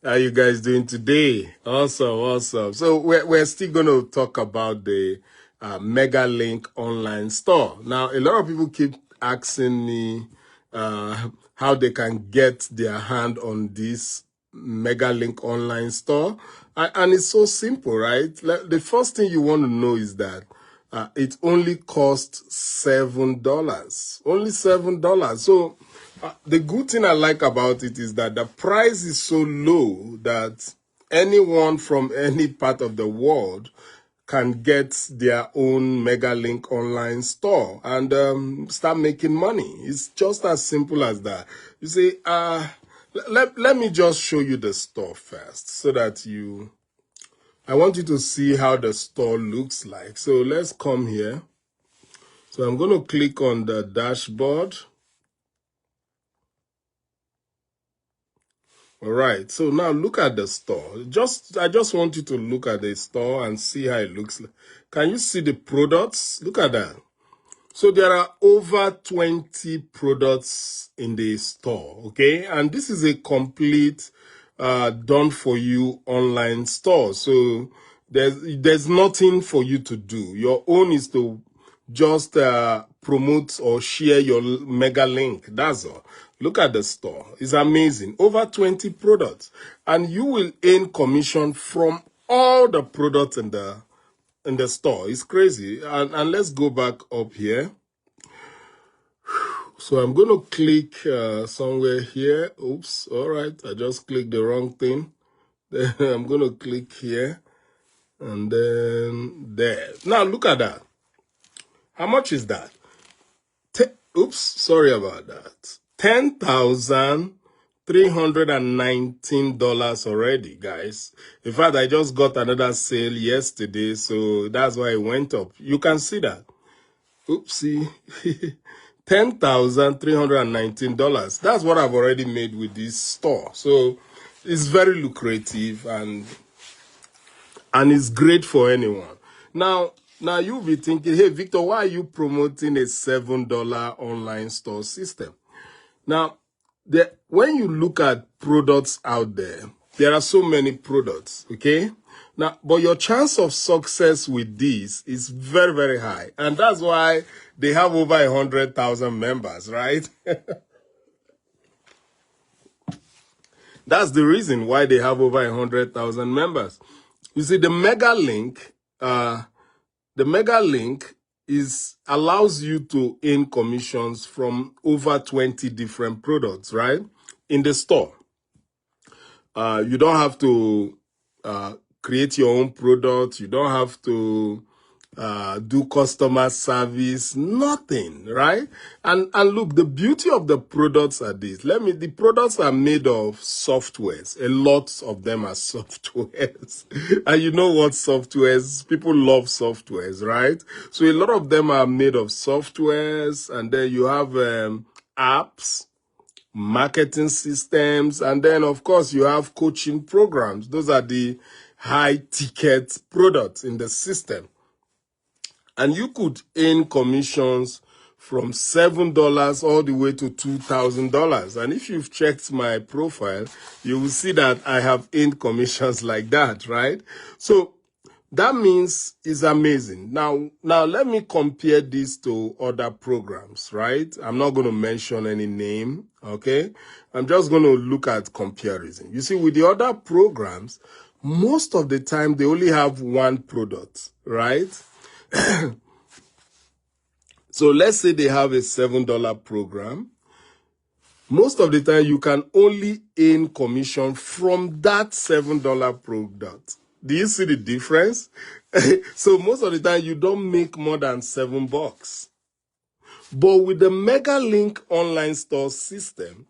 How you guys doing today? Awesome, awesome. So we're still going to talk about the Mega Link online store. Now, a lot of people keep asking me how they can get their hand on this Mega Link online store. And it's so simple, right? The first thing you want to know is that it only costs $7. Only $7. So the good thing I like about it is that the price is so low that anyone from any part of the world can get their own MegaLink online store and start making money. It's just as simple as that. You see, let me just show you the store first so that I want you to see how the store looks like. So let's come here. So I'm going to click on the dashboard. All right, so now look at the store. I just want you to look at the store and see how it looks like. Can you see the products? Look at that. So there are over 20 products in the store, okay? And this is a complete done-for-you online store. So there's nothing for you to do. Your own is to just promote or share your mega link. That's all. Look at the store. It's amazing. Over 20 products. And you will earn commission from all the products in the store. It's crazy. And let's go back up here. So I'm going to click somewhere here. Oops. All right. I just clicked the wrong thing. Then I'm going to click here. And then there. Now look at that. How much is that? Oops. Sorry about that. $10,319 already, guys. In fact, I just got another sale yesterday. So that's why it went up. You can see that. Oopsie. $10,319. That's what I've already made with this store. So it's very lucrative and it's great for anyone. Now you'll be thinking, hey, Victor, why are you promoting a $7 online store system? Now, when you look at products out there are so many products, okay? Now, but your chance of success with this is very, very high. And that's why they have over 100,000 members, right? That's the reason why they have over 100,000 members. You see, the Mega Link allows you to earn commissions from over 20 different products, right? In the store. You don't have to create your own product. You don't have to do customer service, nothing, right? And look, the beauty of the products are this. The products are made of softwares. A lot of them are softwares. And you know what softwares, people love softwares, right? So a lot of them are made of softwares, and then you have apps, marketing systems, and then of course you have coaching programs. Those are the high ticket products in the system. And you could earn commissions from $7 all the way to $2,000. And if you've checked my profile, you will see that I have earned commissions like that, right? So that means it's amazing. Now let me compare this to other programs, right? I'm not going to mention any name, okay? I'm just going to look at comparison. You see, with the other programs, most of the time they only have one product, right? So let's say they have a $7 program. Most of the time you can only earn commission from that $7 product. Do you see the difference? So most of the time you don't make more than $7. But with the Mega Link online store system,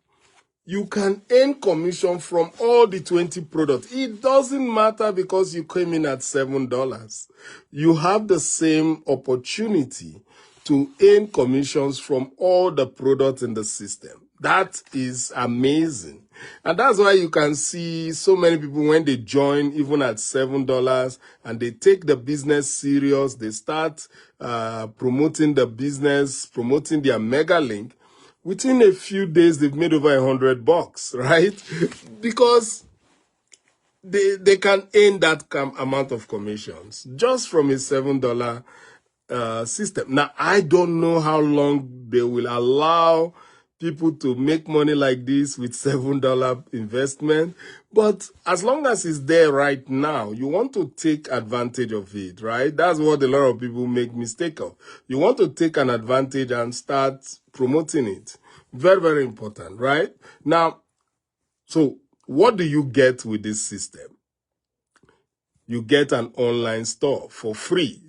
you can earn commission from all the 20 products. It doesn't matter because you came in at $7. You have the same opportunity to earn commissions from all the products in the system. That is amazing. And that's why you can see so many people when they join, even at $7, and they take the business serious, they start promoting the business, promoting their Mega Link. Within a few days, they've made over $100, right? Because they can earn that amount of commissions just from a $7 system. Now, I don't know how long they will allow people to make money like this with $7 investment, but as long as it's there right now, you want to take advantage of it, right? That's what a lot of people make mistake of. You want to take an advantage and start promoting it. Very, very important, right? Now, so what do you get with this system? You get an online store for free,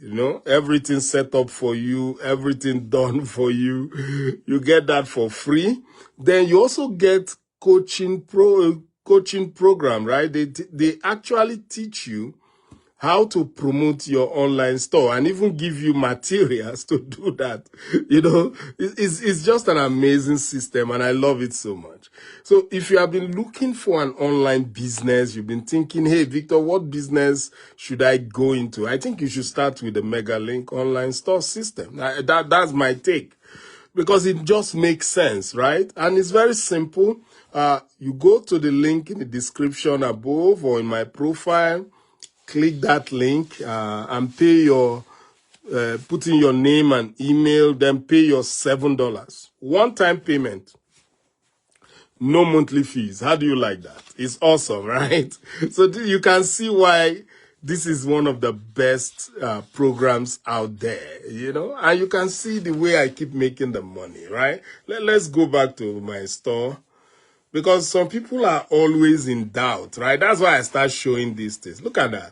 everything set up for you, everything done for you. You get that for free. Then you also get coaching program, right? They actually teach you how to promote your online store and even give you materials to do that. It's just an amazing system and I love it so much. So if you have been looking for an online business, you've been thinking, hey, Victor, what business should I go into? I think you should start with the MegaLink online store system. That's my take because it just makes sense, right? And it's very simple. You go to the link in the description above or in my profile, click that link and pay put in your name and email, then pay your $7. One-time payment. No monthly fees. How do you like that? It's awesome, right? So you can see why this is one of the best programs out there, and you can see the way I keep making the money, right? Let's go back to my store because some people are always in doubt, right? That's why I start showing these things. Look at that.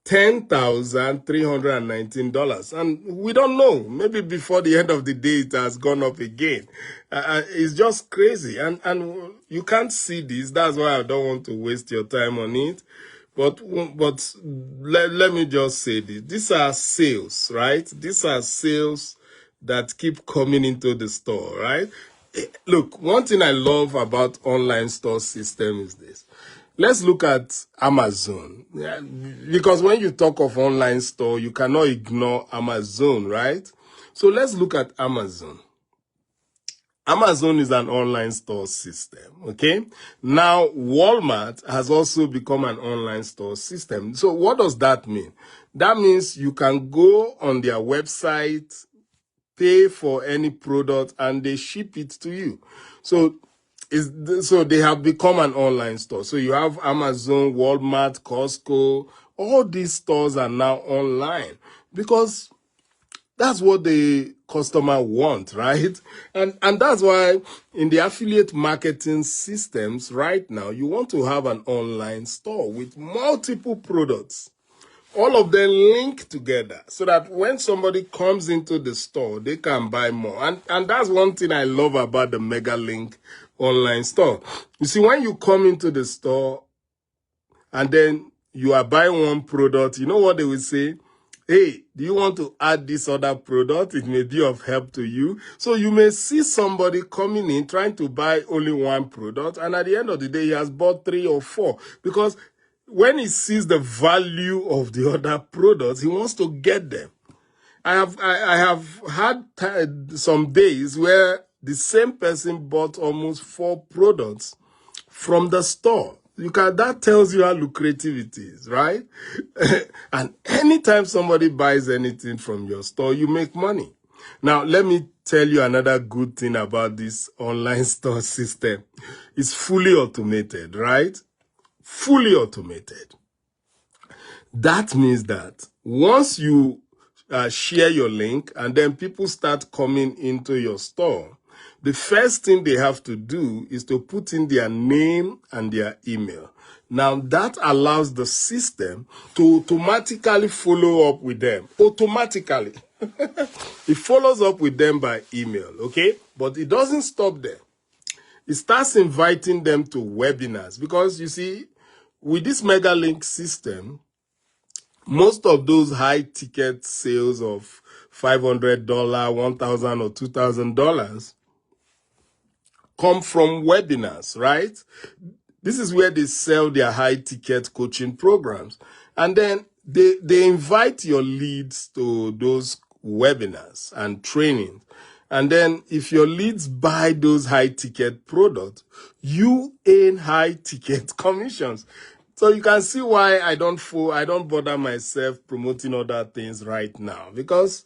$10,319. And we don't know. Maybe before the end of the day, it has gone up again. It's just crazy. And you can't see this. That's why I don't want to waste your time on it. But let me just say this. These are sales, right? These are sales that keep coming into the store, right? Look, one thing I love about online store system is this. Let's look at Amazon. Yeah, because when you talk of online store, you cannot ignore Amazon, right? So let's look at Amazon. Amazon is an online store system, okay? Now, Walmart has also become an online store system. So what does that mean? That means you can go on their website, pay for any product, and they ship it to you. So they have become an online store. So you have Amazon, Walmart, Costco. All these stores are now online because that's what the customer want, right? And that's why in the affiliate marketing systems right now, you want to have an online store with multiple products. All of them link together so that when somebody comes into the store, they can buy more. And that's one thing I love about the MegaLink online store. You see, when you come into the store and then you are buying one product, you know what they will say? Hey, do you want to add this other product? It may be of help to you. So you may see somebody coming in trying to buy only one product. And at the end of the day, he has bought 3 or 4 because when he sees the value of the other products, he wants to get them. I have had some days where the same person bought almost 4 products from the store. That tells you how lucrative it is, right? And anytime somebody buys anything from your store, you make money. Now, let me tell you another good thing about this online store system. It's fully automated, right? Fully automated. That means that once you share your link and then people start coming into your store, the first thing they have to do is to put in their name and their email. Now, that allows the system to automatically follow up with them. Automatically. It follows up with them by email, okay? But it doesn't stop there. It starts inviting them to webinars because, you see, with this MegaLink system, most of those high ticket sales of $500, $1,000 or $2,000 come from webinars, right? This is where they sell their high ticket coaching programs. And then they invite your leads to those webinars and trainings. And then if your leads buy those high ticket products, you earn high ticket commissions. So you can see why I don't bother myself promoting other things right now, because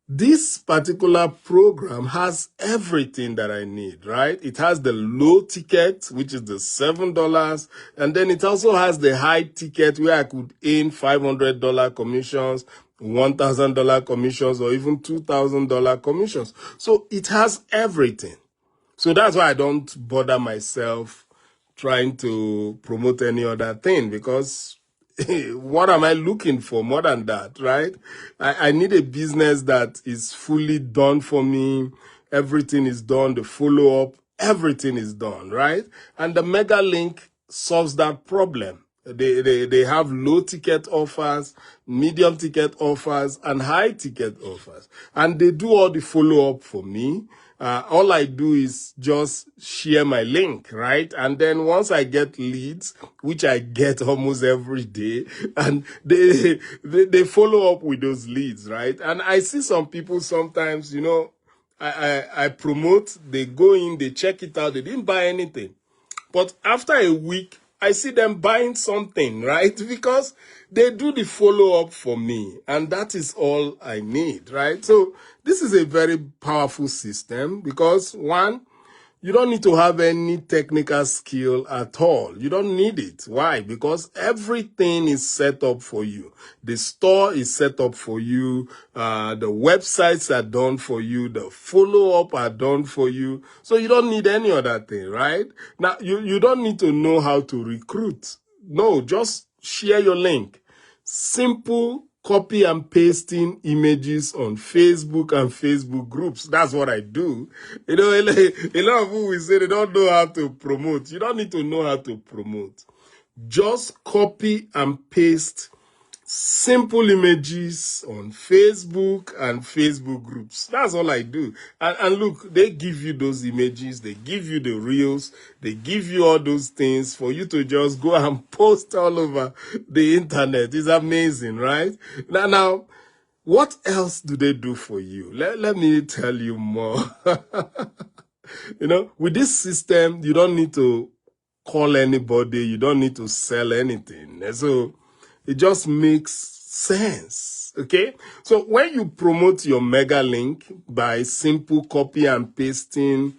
this particular program has everything that I need, right? It has the low ticket, which is the $7, and then it also has the high ticket where I could earn $500 commissions, $1,000 commissions, or even $2,000 commissions. So it has everything. So that's why I don't bother myself trying to promote any other thing, because what am I looking for more than that, right? I need a business that is fully done for me. Everything is done, the follow-up, everything is done, right? And the Mega Link solves that problem. They have low ticket offers, medium ticket offers, and high ticket offers. And they do all the follow-up for me. All I do is just share my link, right? And then once I get leads, which I get almost every day, and they follow up with those leads, right? And I see some people sometimes, I promote, they go in, they check it out, they didn't buy anything. But after a week, I see them buying something, right? Because they do the follow-up for me, and that is all I need, right? So this is a very powerful system because, one, you don't need to have any technical skill at all. You don't need it. Why? Because everything is set up for you. The store is set up for you. The websites are done for you. The follow-up are done for you. So you don't need any other thing, right? Now, you don't need to know how to recruit. No, just share your link. Simple copy and pasting images on Facebook and Facebook groups. That's what I do. A lot of people will say they don't know how to promote. You don't need to know how to promote. Just copy and paste simple images on Facebook and Facebook groups. That's all I do. And look, they give you those images, they give you the reels, they give you all those things for you to just go and post all over the internet. It's amazing, right? Now, what else do they do for you? Let me tell you more. With this system, you don't need to call anybody. You don't need to sell anything. So it just makes sense. Okay. So when you promote your Mega Link by simple copy and pasting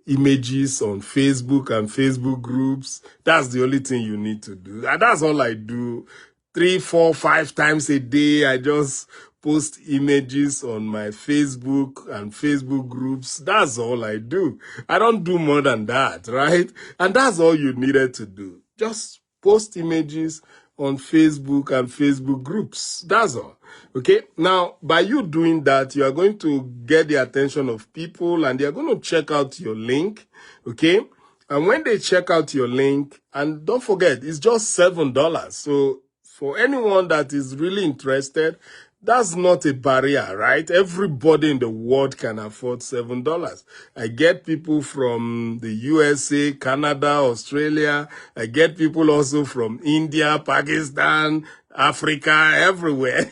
images on Facebook and Facebook groups, that's the only thing you need to do. And that's all I do. 3, 4, 5 times a day, I just post images on my Facebook and Facebook groups. That's all I do. I don't do more than that, right? And that's all you needed to do. Just post images on Facebook and Facebook groups. That's all. Okay. Now, by you doing that, you are going to get the attention of people and they are going to check out your link. Okay. And when they check out your link, and don't forget, it's just $7. So for anyone that is really interested, that's not a barrier, right? Everybody in the world can afford $7. I get people from the USA, Canada, Australia. I get people also from India, Pakistan, Africa, everywhere.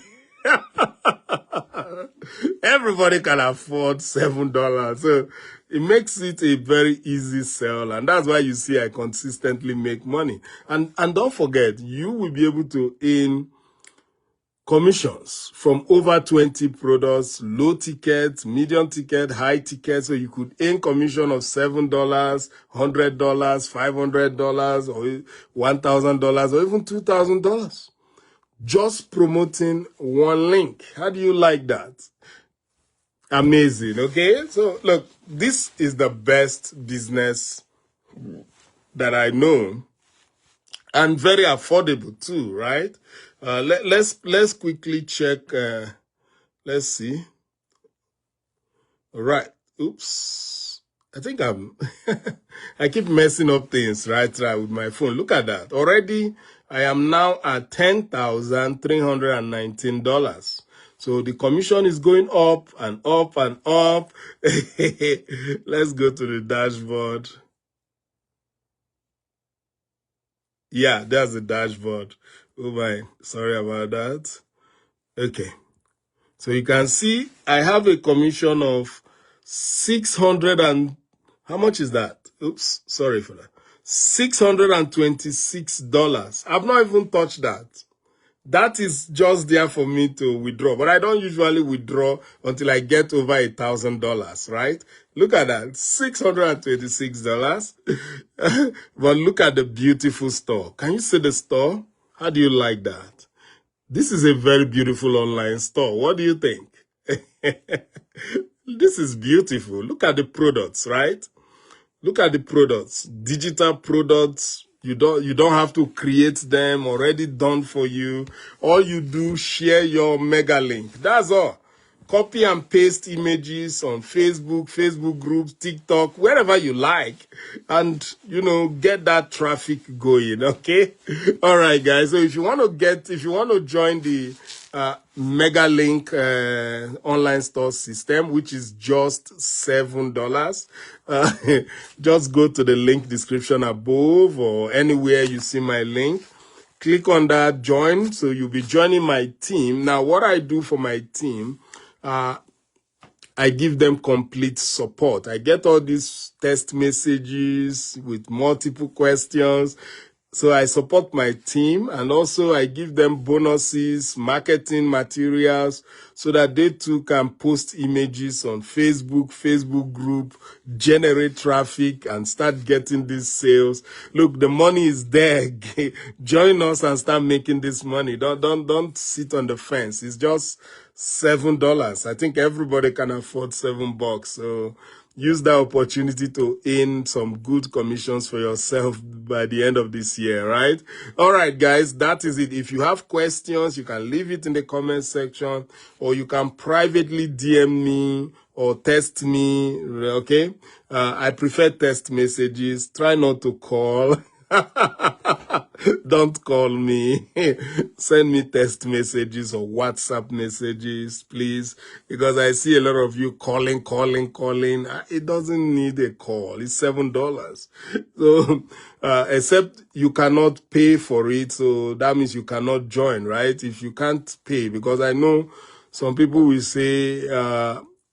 Everybody can afford $7. So it makes it a very easy sell. And that's why you see I consistently make money. And don't forget, you will be able to earn commissions from over 20 products, low ticket, medium ticket, high ticket. So you could earn commission of $7, $100, $500, or $1,000, or even $2,000. Just promoting one link. How do you like that? Amazing, okay? So look, this is the best business that I know, and very affordable too, right? Let's quickly check. Let's see. All right. Oops. I think I keep messing up things right with my phone. Look at that. Already, I am now at $10,319. So the commission is going up and up and up. Let's go to the dashboard. Yeah, there's the dashboard. Oh my, sorry about that. Okay. So you can see I have a commission of 600 and how much is that? Oops, sorry for that. $626. I've not even touched that. That is just there for me to withdraw. But I don't usually withdraw until I get over $1,000, right? Look at that, $626. But look at the beautiful store. Can you see the store? How do you like that? This is a very beautiful online store. What do you think? This is beautiful. Look at the products, right? Look at the products, digital products. You don't have to create them, already done for you. All you do, share your mega link. That's all. Copy and paste images on Facebook, Facebook groups, TikTok, wherever you like, and, get that traffic going, okay? All right, guys. So if you want to join the mega link online store system, which is just $7, just go to the link description above or anywhere you see my link. Click on that, join. So you'll be joining my team. Now, what I do for my team, I give them complete support. I get all these text messages with multiple questions. So I support my team, and also I give them bonuses, marketing materials, so that they too can post images on Facebook group, generate traffic, and start getting these sales. Look, the money is there. Join us and start making this money. Don't sit on the fence. It's just $7. I think everybody can afford $7. So use that opportunity to earn some good commissions for yourself by the end of this year, right? All right, guys, that is it. If you have questions, you can leave it in the comment section, or you can privately DM me or text me, okay? I prefer text messages. Try not to call. Don't call me. Send me text messages or WhatsApp messages, please, because I see a lot of you calling. It doesn't need a call. It's $7. So, except you cannot pay for it, so that means you cannot join, right? If you can't pay, because I know some people will say,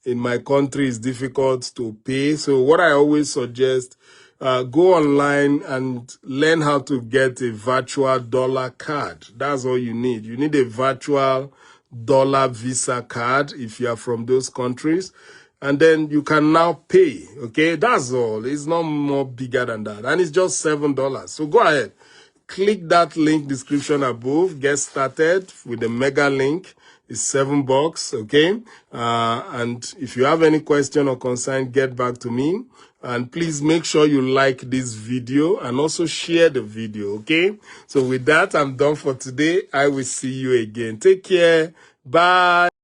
in my country it's difficult to pay. So what I always suggest, go online and learn how to get a virtual dollar card. That's all you need. You need a virtual dollar Visa card if you are from those countries. And then you can now pay, okay? That's all. It's not more bigger than that. And it's just $7. So go ahead. Click that link description above. Get started with the mega link. It's $7, okay? And if you have any question or concern, get back to me. And please make sure you like this video and also share the video, okay? So with that, I'm done for today. I will see you again. Take care. Bye.